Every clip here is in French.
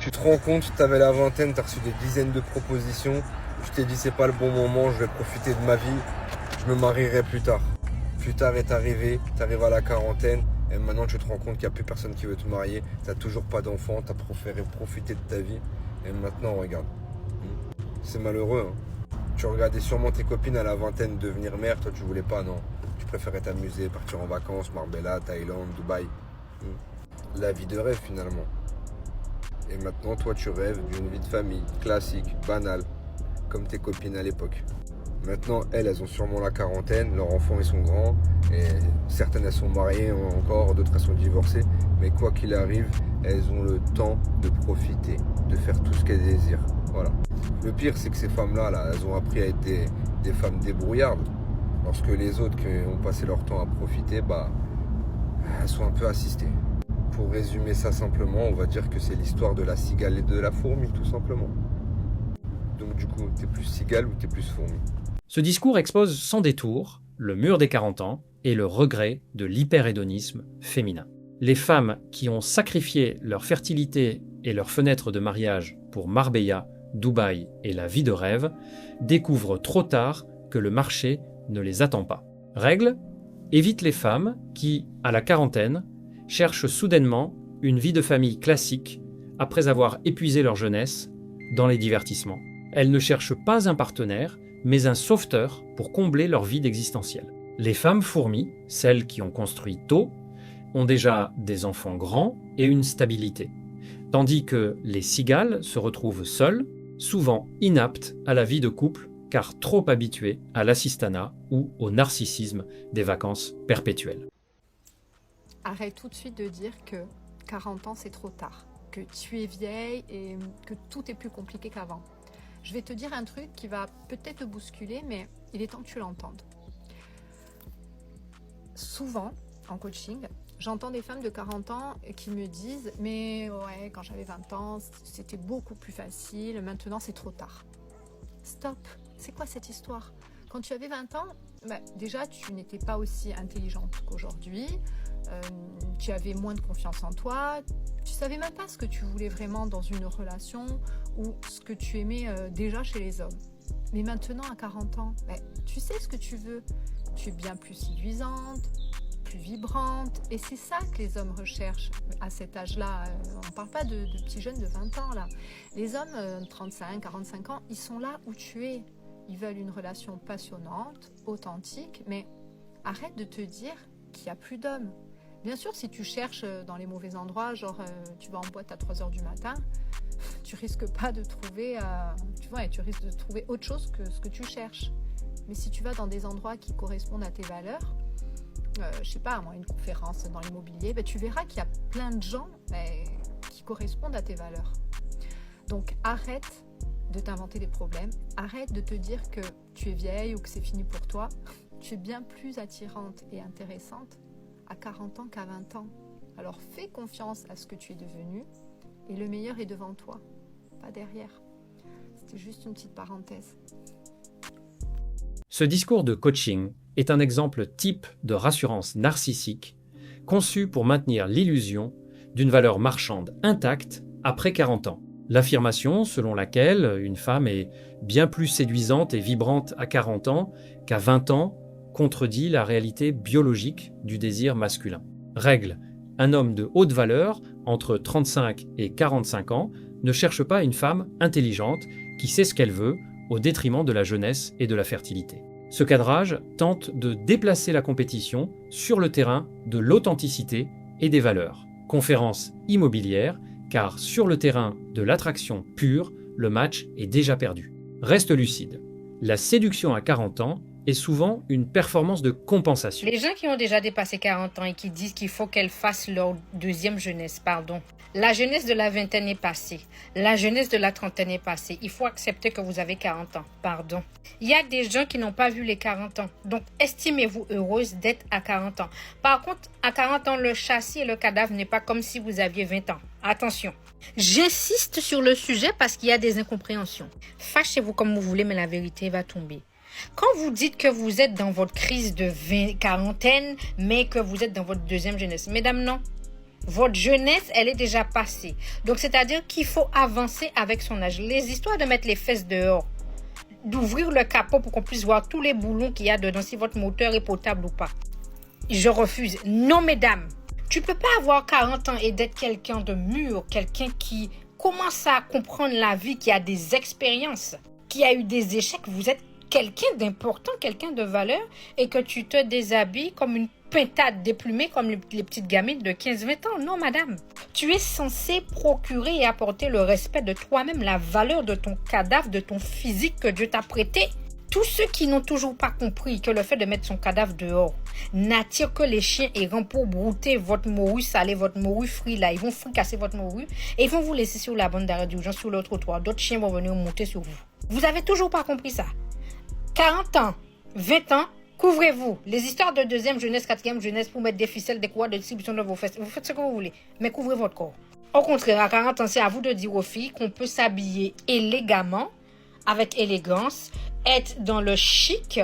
Tu te rends compte, tu avais la vingtaine, tu as reçu des dizaines de propositions. Tu t'es dit c'est pas le bon moment, je vais profiter de ma vie, je me marierai plus tard. Plus tard est arrivé, tu arrives à la quarantaine et maintenant tu te rends compte qu'il n'y a plus personne qui veut te marier, tu n'as toujours pas d'enfant, tu as préféré profiter de ta vie et maintenant regarde. C'est malheureux. Tu regardais sûrement tes copines à la vingtaine devenir mère, toi tu voulais pas, non. Tu préférais t'amuser, partir en vacances, Marbella, Thaïlande, Dubaï. La vie de rêve finalement. Et maintenant toi tu rêves d'une vie de famille, classique, banale, comme tes copines à l'époque. Maintenant elles ont sûrement la quarantaine, leurs enfants ils sont grands, et certaines elles sont mariées encore, d'autres elles sont divorcées, mais quoi qu'il arrive, elles ont le temps de profiter, de faire tout ce qu'elles désirent. Voilà. Le pire c'est que ces femmes-là, elles ont appris à être des femmes débrouillardes. Lorsque les autres qui ont passé leur temps à profiter, elles sont un peu assistées. Pour résumer ça simplement, on va dire que c'est l'histoire de la cigale et de la fourmi, tout simplement. Donc du coup, t'es plus cigale ou t'es plus fourmi? Ce discours expose sans détour le mur des 40 ans et le regret de l'hyperhédonisme féminin. Les femmes qui ont sacrifié leur fertilité et leur fenêtre de mariage pour Marbella, Dubaï et la vie de rêve découvrent trop tard que le marché ne les attend pas. Règle: évite les femmes qui, à la quarantaine, cherchent soudainement une vie de famille classique après avoir épuisé leur jeunesse dans les divertissements. Elles ne cherchent pas un partenaire, mais un sauveteur pour combler leur vide existentiel. Les femmes fourmis, celles qui ont construit tôt, ont déjà des enfants grands et une stabilité, tandis que les cigales se retrouvent seules, souvent inaptes à la vie de couple, car trop habituées à l'assistanat ou au narcissisme des vacances perpétuelles. Arrête tout de suite de dire que 40 ans c'est trop tard, que tu es vieille et que tout est plus compliqué qu'avant. Je vais te dire un truc qui va peut-être te bousculer, mais il est temps que tu l'entendes. Souvent, en coaching, j'entends des femmes de 40 ans qui me disent « Mais ouais, quand j'avais 20 ans, c'était beaucoup plus facile, maintenant c'est trop tard. » Stop! C'est quoi cette histoire? Quand tu avais 20 ans, déjà tu n'étais pas aussi intelligente qu'aujourd'hui, tu avais moins de confiance en toi, tu savais même pas ce que tu voulais vraiment dans une relation ou ce que tu aimais déjà chez les hommes. Mais maintenant à 40 ans, tu sais ce que tu veux. Tu es bien plus séduisante, plus vibrante, et c'est ça que les hommes recherchent à cet âge-là. On ne parle pas de petits jeunes de 20 ans là. Les hommes 35, 45 ans, ils sont là où tu es. Ils veulent une relation passionnante, authentique, mais arrête de te dire qu'il n'y a plus d'hommes. Bien sûr, si tu cherches dans les mauvais endroits, genre tu vas en boîte à 3h du matin, tu risques pas de trouver, tu risques de trouver autre chose que ce que tu cherches. Mais si tu vas dans des endroits qui correspondent à tes valeurs, je sais pas, moi, une conférence dans l'immobilier, tu verras qu'il y a plein de gens qui correspondent à tes valeurs. Donc arrête de t'inventer des problèmes, arrête de te dire que tu es vieille ou que c'est fini pour toi. Tu es bien plus attirante et intéressante à 40 ans qu'à 20 ans. Alors fais confiance à ce que tu es devenu et le meilleur est devant toi, pas derrière. C'était juste une petite parenthèse. Ce discours de coaching est un exemple type de rassurance narcissique conçu pour maintenir l'illusion d'une valeur marchande intacte après 40 ans. L'affirmation selon laquelle une femme est bien plus séduisante et vibrante à 40 ans qu'à 20 ans contredit la réalité biologique du désir masculin. Règle: un homme de haute valeur, entre 35 et 45 ans, ne cherche pas une femme intelligente qui sait ce qu'elle veut au détriment de la jeunesse et de la fertilité. Ce cadrage tente de déplacer la compétition sur le terrain de l'authenticité et des valeurs. Conférence immobilière, car sur le terrain de l'attraction pure, le match est déjà perdu. Reste lucide. La séduction à 40 ans est souvent une performance de compensation. Les gens qui ont déjà dépassé 40 ans et qui disent qu'il faut qu'elles fassent leur deuxième jeunesse, La jeunesse de la vingtaine est passée. La jeunesse de la trentaine est passée. Il faut accepter que vous avez 40 ans, Il y a des gens qui n'ont pas vu les 40 ans. Donc, estimez-vous heureuse d'être à 40 ans. Par contre, à 40 ans, le châssis et le cadavre n'est pas comme si vous aviez 20 ans. Attention. J'insiste sur le sujet parce qu'il y a des incompréhensions. Fâchez-vous comme vous voulez, mais la vérité va tomber. Quand vous dites que vous êtes dans votre crise de quarantaine, mais que vous êtes dans votre deuxième jeunesse, mesdames, non. Votre jeunesse, elle est déjà passée. Donc, c'est-à-dire qu'il faut avancer avec son âge. Les histoires de mettre les fesses dehors, d'ouvrir le capot pour qu'on puisse voir tous les boulons qu'il y a dedans, si votre moteur est potable ou pas. Je refuse. Non, mesdames. Tu peux pas avoir 40 ans et d'être quelqu'un de mûr, quelqu'un qui commence à comprendre la vie, qui a des expériences, qui a eu des échecs. Vous êtes quelqu'un d'important, quelqu'un de valeur, et que tu te déshabilles comme une pintade déplumée comme les petites gamines de 15-20 ans. Non, madame. Tu es censé procurer et apporter le respect de toi-même, la valeur de ton cadavre, de ton physique que Dieu t'a prêté. Tous ceux qui n'ont toujours pas compris que le fait de mettre son cadavre dehors n'attire que les chiens errants pour brouter votre morue salée, votre morue frite là. Ils vont fricasser votre morue et ils vont vous laisser sur la bande d'arrêt d'urgence, sur le trottoir. D'autres chiens vont venir monter sur vous. Vous avez toujours pas compris ça. 40 ans, 20 ans, couvrez-vous. Les histoires de deuxième jeunesse, quatrième jeunesse pour mettre des ficelles, des courroies de distribution dans vos fesses. Vous faites ce que vous voulez, mais couvrez votre corps. Au contraire, à 40 ans, c'est à vous de dire aux filles qu'on peut s'habiller élégamment, avec élégance, être dans le chic,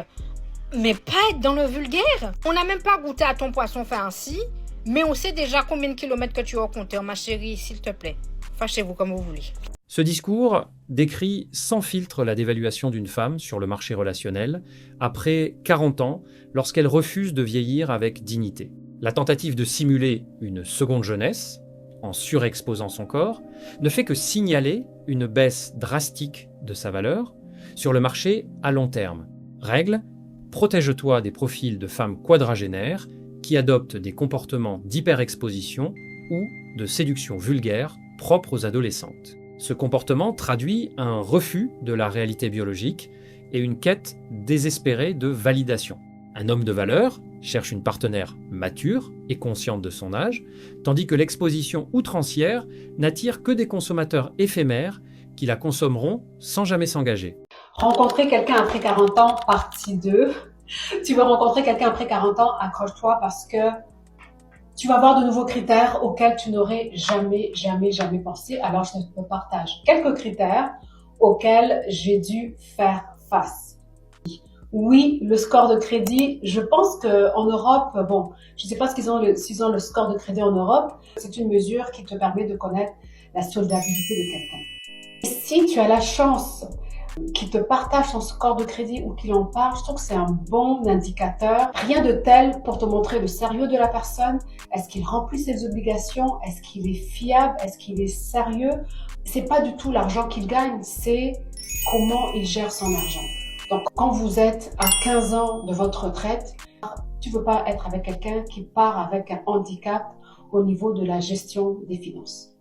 mais pas être dans le vulgaire. On n'a même pas goûté à ton poisson farci, mais on sait déjà combien de kilomètres que tu as au compteur. Ma chérie, s'il te plaît, fâchez-vous comme vous voulez. Ce discours décrit sans filtre la dévaluation d'une femme sur le marché relationnel après 40 ans lorsqu'elle refuse de vieillir avec dignité. La tentative de simuler une seconde jeunesse, en surexposant son corps, ne fait que signaler une baisse drastique de sa valeur sur le marché à long terme. Règle, protège-toi des profils de femmes quadragénaires qui adoptent des comportements d'hyperexposition ou de séduction vulgaire propres aux adolescentes. Ce comportement traduit un refus de la réalité biologique et une quête désespérée de validation. Un homme de valeur cherche une partenaire mature et consciente de son âge, tandis que l'exposition outrancière n'attire que des consommateurs éphémères qui la consommeront sans jamais s'engager. Rencontrer quelqu'un après 40 ans, partie 2. Tu vas rencontrer quelqu'un après 40 ans, accroche-toi parce que tu vas avoir de nouveaux critères auxquels tu n'aurais jamais pensé. Alors, je te partage quelques critères auxquels j'ai dû faire face. Oui, le score de crédit, je pense qu'en Europe, bon, je ne sais pas s'ils ont le score de crédit en Europe, c'est une mesure qui te permet de connaître la solvabilité de quelqu'un. Et si tu as la chance qu'il te partage son score de crédit ou qu'il en parle, je trouve que c'est un bon indicateur. Rien de tel pour te montrer le sérieux de la personne. Est-ce qu'il remplit ses obligations? Est-ce qu'il est fiable? Est-ce qu'il est sérieux? C'est pas du tout l'argent qu'il gagne, c'est comment il gère son argent. Donc, quand vous êtes à 15 ans de votre retraite, tu veux pas être avec quelqu'un qui part avec un handicap au niveau de la gestion des finances.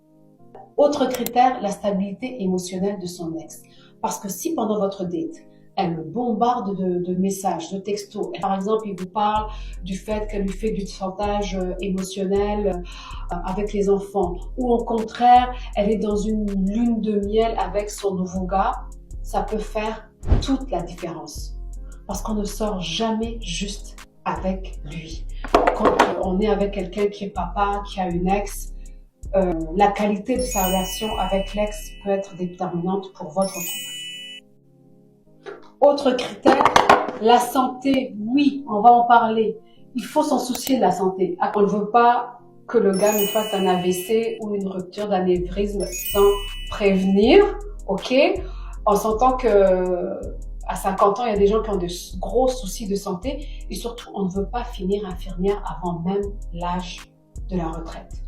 Autre critère, la stabilité émotionnelle de son ex. Parce que si pendant votre date, elle le bombarde de messages, de textos, par exemple, il vous parle du fait qu'elle lui fait du chantage émotionnel avec les enfants, ou au contraire, elle est dans une lune de miel avec son nouveau gars, ça peut faire toute la différence. Parce qu'on ne sort jamais juste avec lui. Quand on est avec quelqu'un qui est papa, qui a une ex, la qualité de sa relation avec l'ex peut être déterminante pour votre couple. Autre critère, la santé. Oui, on va en parler. Il faut s'en soucier de la santé. On ne veut pas que le gars nous fasse un AVC ou une rupture d'anévrisme sans prévenir, ok? On s'entend que à 50 ans, il y a des gens qui ont de gros soucis de santé et surtout, on ne veut pas finir infirmière avant même l'âge de la retraite.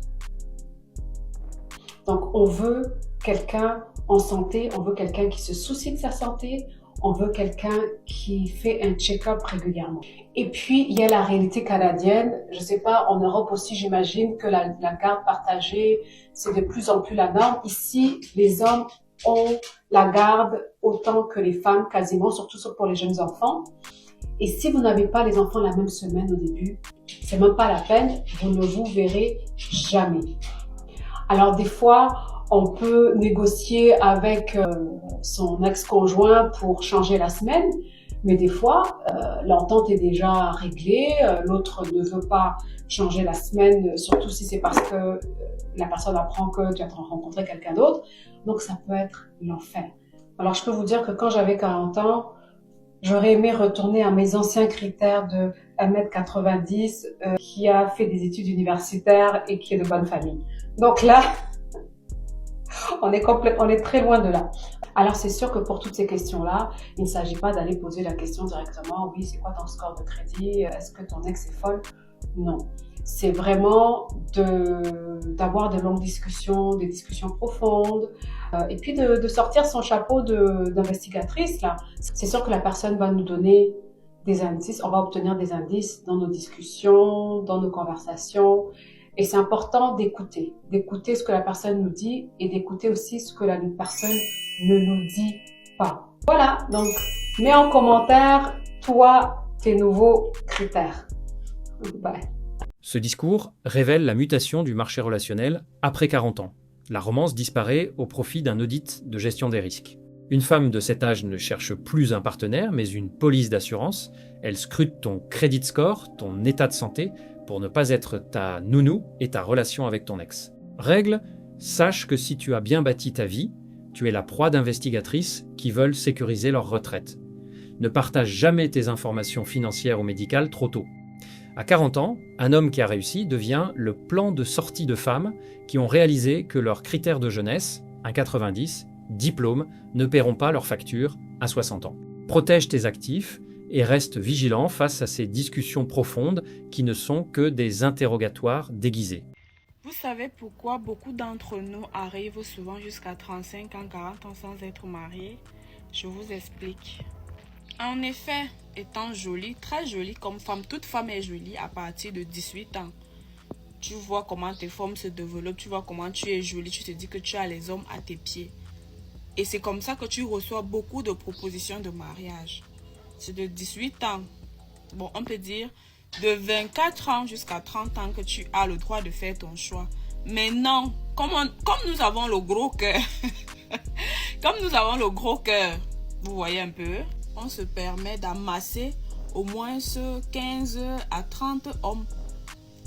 Donc, on veut quelqu'un en santé, on veut quelqu'un qui se soucie de sa santé, on veut quelqu'un qui fait un check-up régulièrement. Et puis, il y a la réalité canadienne. Je ne sais pas, en Europe aussi, j'imagine que la garde partagée, c'est de plus en plus la norme. Ici, les hommes ont la garde autant que les femmes, quasiment, surtout pour les jeunes enfants. Et si vous n'avez pas les enfants la même semaine au début, c'est même pas la peine, vous ne vous verrez jamais. Alors, des fois, on peut négocier avec son ex-conjoint pour changer la semaine, mais des fois, l'entente est déjà réglée, l'autre ne veut pas changer la semaine, surtout si c'est parce que la personne apprend que tu as rencontré quelqu'un d'autre. Donc, ça peut être l'enfer. Alors, je peux vous dire que quand j'avais 40 ans, J'aurais aimé retourner à mes anciens critères de 1m90, qui a fait des études universitaires et qui est de bonne famille. Donc là, on est très loin de là. Alors c'est sûr que pour toutes ces questions-là, il ne s'agit pas d'aller poser la question directement, oui, c'est quoi ton score de crédit? Est-ce que ton ex est folle? Non. C'est vraiment d'avoir de longues discussions, des discussions profondes, et puis de sortir son chapeau d'investigatrice là. C'est sûr que la personne va nous donner des indices, on va obtenir des indices dans nos discussions, dans nos conversations. Et c'est important d'écouter ce que la personne nous dit et d'écouter aussi ce que la personne ne nous dit pas. Voilà, donc mets en commentaire, toi, tes nouveaux critères. Bye. Ce discours révèle la mutation du marché relationnel après 40 ans. La romance disparaît au profit d'un audit de gestion des risques. Une femme de cet âge ne cherche plus un partenaire, mais une police d'assurance. Elle scrute ton credit score, ton état de santé, pour ne pas être ta nounou et ta relation avec ton ex. Règle, sache que si tu as bien bâti ta vie, tu es la proie d'investigatrices qui veulent sécuriser leur retraite. Ne partage jamais tes informations financières ou médicales trop tôt. À 40 ans, un homme qui a réussi devient le plan de sortie de femmes qui ont réalisé que leurs critères de jeunesse, 1,90, diplôme, ne paieront pas leurs factures à 60 ans. Protège tes actifs et reste vigilant face à ces discussions profondes qui ne sont que des interrogatoires déguisés. Vous savez pourquoi beaucoup d'entre nous arrivent souvent jusqu'à 35 ans, 40 ans sans être mariés? Je vous explique. En effet, étant jolie, très jolie comme femme, toute femme est jolie à partir de 18 ans. Tu vois comment tes formes se développent, tu vois comment tu es jolie, tu te dis que tu as les hommes à tes pieds. Et c'est comme ça que tu reçois beaucoup de propositions de mariage. C'est de 18 ans, bon, on peut dire de 24 ans jusqu'à 30 ans que tu as le droit de faire ton choix. Mais non, comme nous avons le gros cœur, vous voyez un peu, on se permet d'amasser au moins 15 à 30 hommes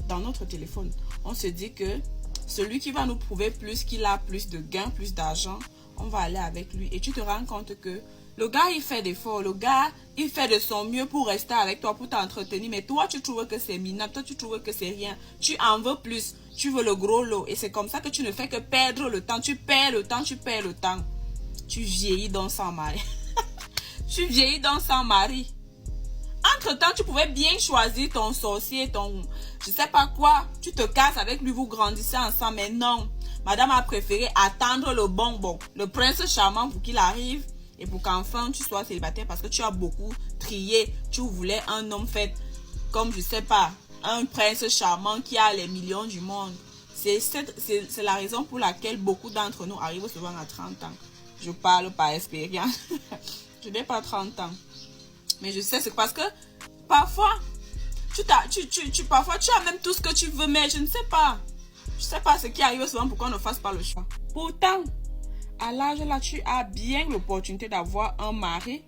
dans notre téléphone. On se dit que celui qui va nous prouver plus qu'il a plus de gains, plus d'argent, on va aller avec lui. Et tu te rends compte que le gars, il fait d'efforts. Le gars, il fait de son mieux pour rester avec toi, pour t'entretenir. Mais toi, tu trouves que c'est minable. Toi, tu trouves que c'est rien. Tu en veux plus. Tu veux le gros lot. Et c'est comme ça que tu ne fais que perdre le temps. Tu perds le temps, tu perds le temps. Tu vieillis donc sans mari. Tu vieillis donc sans mari. Entre-temps, tu pouvais bien choisir ton sorcier, ton... je sais pas quoi. Tu te casses avec lui, vous grandissez ensemble. Mais non. Madame a préféré attendre le bonbon. Le prince charmant pour qu'il arrive. Et pour qu'enfin tu sois célibataire parce que tu as beaucoup trié. Tu voulais un homme fait comme, je sais pas, un prince charmant qui a les millions du monde. C'est la raison pour laquelle beaucoup d'entre nous arrivent souvent à 30 ans. Je parle par expérience. Je n'ai pas 30 ans. Mais je sais, c'est parce que parfois, parfois tu as même tout ce que tu veux, mais je ne sais pas. Je ne sais pas ce qui arrive souvent pour qu'on ne fasse pas le choix. Pourtant, à l'âge là, tu as bien l'opportunité d'avoir un mari,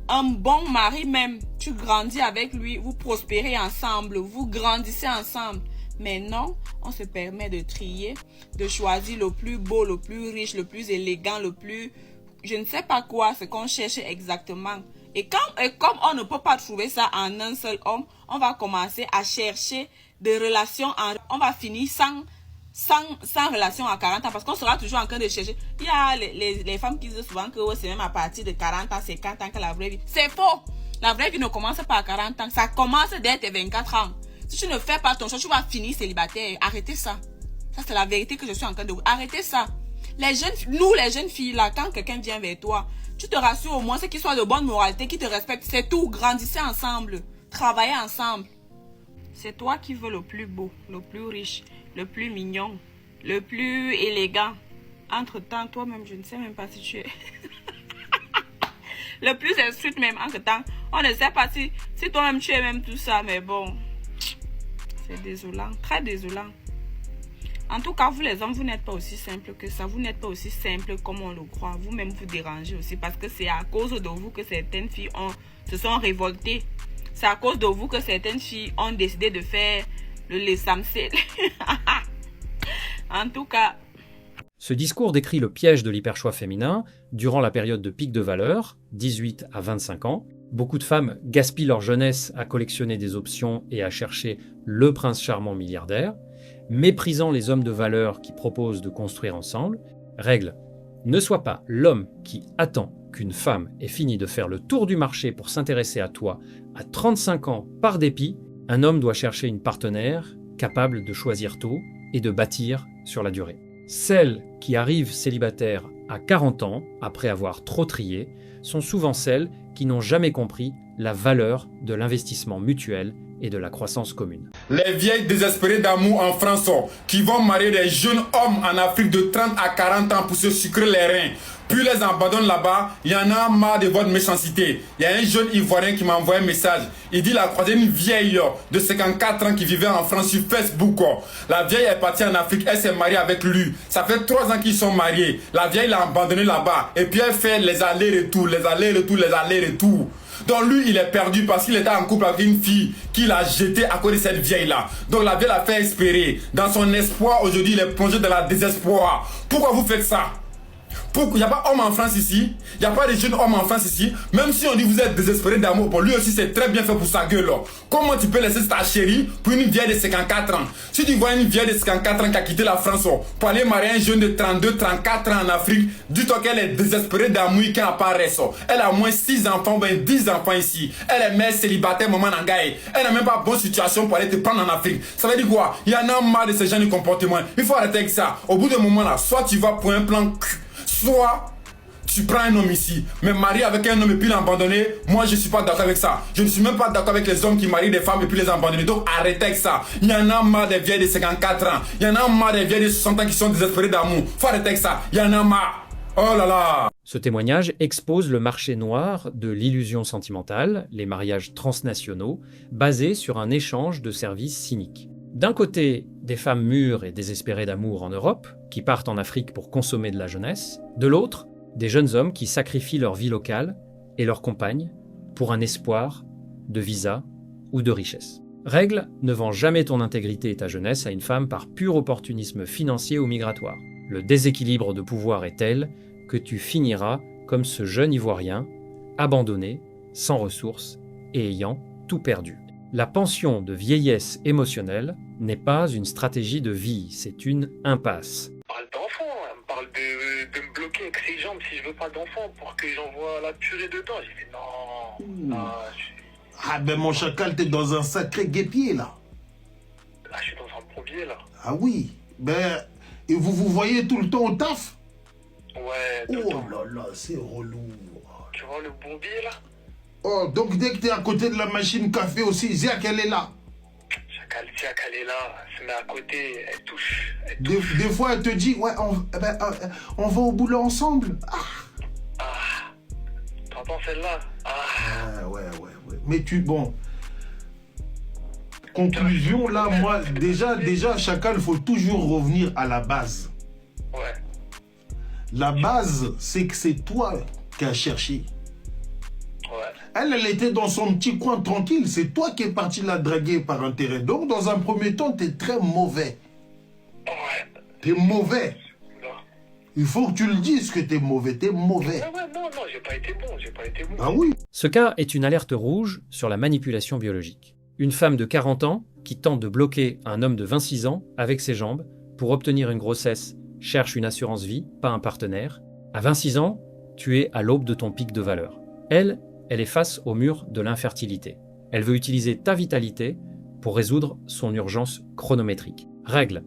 un bon mari même. Tu grandis avec lui, vous prospérez ensemble, vous grandissez ensemble. Mais non, on se permet de trier, de choisir le plus beau, le plus riche, le plus élégant, le plus... Je ne sais pas quoi, ce qu'on cherche exactement. Et comme on ne peut pas trouver ça en un seul homme, on va commencer à chercher des relations. On va finir sans relation à 40 ans parce qu'on sera toujours en train de chercher. Il y a les femmes qui disent souvent que c'est même à partir de 40 ans, 50 ans que la vraie vie. C'est faux. La vraie vie ne commence pas à 40 ans. Ça commence dès tes 24 ans. Si tu ne fais pas ton choix, tu vas finir célibataire. Arrêtez ça. Ça, c'est la vérité que je suis en train de vous. Arrêtez ça. Les jeunes filles, là, quand quelqu'un vient vers toi, tu te rassures au moins, c'est qu'il soit de bonne moralité, qu'il te respecte. C'est tout. Grandissez ensemble. Travaillez ensemble. C'est toi qui veux le plus beau, le plus riche, le plus mignon, le plus élégant. Entre-temps, toi-même, je ne sais même pas si tu es... le plus instruite même, entre-temps. On ne sait pas si toi-même tu es même tout ça, mais bon... C'est désolant, très désolant. En tout cas, vous les hommes, vous n'êtes pas aussi simple que ça. Vous n'êtes pas aussi simple comme on le croit. Vous-même, vous dérangez aussi parce que c'est à cause de vous que certaines filles se sont révoltées. C'est à cause de vous que certaines filles ont décidé de faire le laissamsel. En tout cas... Ce discours décrit le piège de l'hyperchoix féminin durant la période de pic de valeur, 18 à 25 ans. Beaucoup de femmes gaspillent leur jeunesse à collectionner des options et à chercher le prince charmant milliardaire, méprisant les hommes de valeur qui proposent de construire ensemble. Règle: ne sois pas l'homme qui attend qu'une femme ait fini de faire le tour du marché pour s'intéresser à toi à 35 ans par dépit. Un homme doit chercher une partenaire capable de choisir tôt et de bâtir sur la durée. Celles qui arrivent célibataires à 40 ans, après avoir trop trié, sont souvent celles qui n'ont jamais compris la valeur de l'investissement mutuel et de la croissance commune. Les vieilles désespérées d'amour en France qui vont marier des jeunes hommes en Afrique de 30 à 40 ans pour se sucrer les reins, puis les abandonnent là-bas. Il y en a marre de votre méchanceté. Il y a un jeune Ivoirien qui m'a envoyé un message. Il dit qu'il a croisé une vieille de 54 ans qui vivait en France sur Facebook. La vieille est partie en Afrique, elle s'est mariée avec lui. Ça fait 3 ans qu'ils sont mariés. La vieille l'a abandonné là-bas. Et puis elle fait les allers-retours, les allers-retours, les allers-retours. Donc lui, il est perdu parce qu'il était en couple avec une fille qu'il a jetée à cause de cette vieille-là. Donc la vieille l'a fait espérer. Dans son espoir, aujourd'hui, il est plongé dans la désespoir. Pourquoi vous faites ça? Il n'y a pas d'homme en France ici. Il n'y a pas de jeunes hommes en France ici. Même si on dit que vous êtes désespéré d'amour, pour lui aussi c'est très bien fait pour sa gueule. Comment tu peux laisser ta chérie pour une vieille de 54 ans? Si tu vois une vieille de 54 ans qui a quitté la France pour aller marier un jeune de 32, 34 ans en Afrique, dis-toi qu'elle est désespérée d'amour et qu'elle n'a pas reste. Elle a au moins 6 enfants, ben 10 enfants ici. Elle est mère célibataire, maman Nangaï. Elle n'a même pas bonne situation pour aller te prendre en Afrique. Ça veut dire quoi? Il y en a marre de ce genre de comportement. Il faut arrêter avec ça. Au bout d'un moment là, soit tu vas pour un plan, soit tu prends un homme ici, mais marier avec un homme et puis l'abandonner, moi je ne suis pas d'accord avec ça. Je ne suis même pas d'accord avec les hommes qui marient des femmes et puis les abandonner. Donc arrêtez avec ça. Il y en a marre des vieilles de 54 ans. Il y en a marre des vieilles de 60 ans qui sont désespérées d'amour. Faut arrêter avec ça. Il y en a marre. Oh là là. Ce témoignage expose le marché noir de l'illusion sentimentale, les mariages transnationaux, basés sur un échange de services cyniques. D'un côté, des femmes mûres et désespérées d'amour en Europe, qui partent en Afrique pour consommer de la jeunesse. De l'autre, des jeunes hommes qui sacrifient leur vie locale et leur compagne pour un espoir de visa ou de richesse. Règle: ne vends jamais ton intégrité et ta jeunesse à une femme par pur opportunisme financier ou migratoire. Le déséquilibre de pouvoir est tel que tu finiras comme ce jeune Ivoirien, abandonné, sans ressources et ayant tout perdu. La pension de vieillesse émotionnelle n'est pas une stratégie de vie, c'est une impasse. On parle d'enfant, on me parle de me bloquer avec ses jambes si je veux pas d'enfant pour que j'envoie la purée dedans. J'ai fait non, Ah ben mon chacal, t'es dans un sacré guépier là. Là je suis dans un plombier là. Ah oui, ben, et vous vous voyez tout le temps au taf? Ouais, tout le temps. Oh là là, c'est relou. Tu vois le bombier là? Oh, donc dès que t'es à côté de la machine café aussi, Ziak, elle est là. Ziak, elle est là, elle se met à côté, elle touche. Des fois, elle te dit, ouais, on va au boulot ensemble. Ah, t'entends celle-là? Ah. Ouais. Mais bon. Conclusion, là, moi, déjà, Chacal, il faut toujours revenir à la base. Ouais. La base, c'est que c'est toi qui as cherché. Ouais. Elle était dans son petit coin tranquille. C'est toi qui es parti la draguer par intérêt. Donc, dans un premier temps, tu es très mauvais. Ouais. Tu es mauvais. Non. Il faut que tu le dises que tu es mauvais. Tu es mauvais. Non, j'ai pas été bon. Ah oui. Ce cas est une alerte rouge sur la manipulation biologique. Une femme de 40 ans qui tente de bloquer un homme de 26 ans avec ses jambes pour obtenir une grossesse cherche une assurance vie, pas un partenaire. À 26 ans, tu es à l'aube de ton pic de valeur. Elle est face au mur de l'infertilité. Elle veut utiliser ta vitalité pour résoudre son urgence chronométrique. Règle: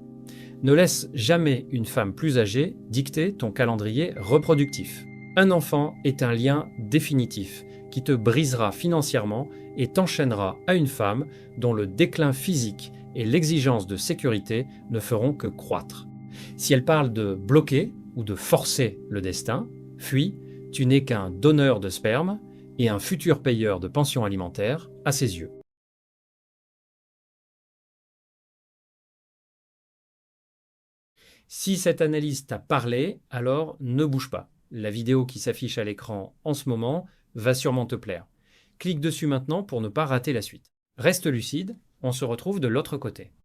ne laisse jamais une femme plus âgée dicter ton calendrier reproductif. Un enfant est un lien définitif qui te brisera financièrement et t'enchaînera à une femme dont le déclin physique et l'exigence de sécurité ne feront que croître. Si elle parle de bloquer ou de forcer le destin, fuis, tu n'es qu'un donneur de sperme et un futur payeur de pension alimentaire à ses yeux. Si cette analyse t'a parlé, alors ne bouge pas. La vidéo qui s'affiche à l'écran en ce moment va sûrement te plaire. Clique dessus maintenant pour ne pas rater la suite. Reste lucide, on se retrouve de l'autre côté.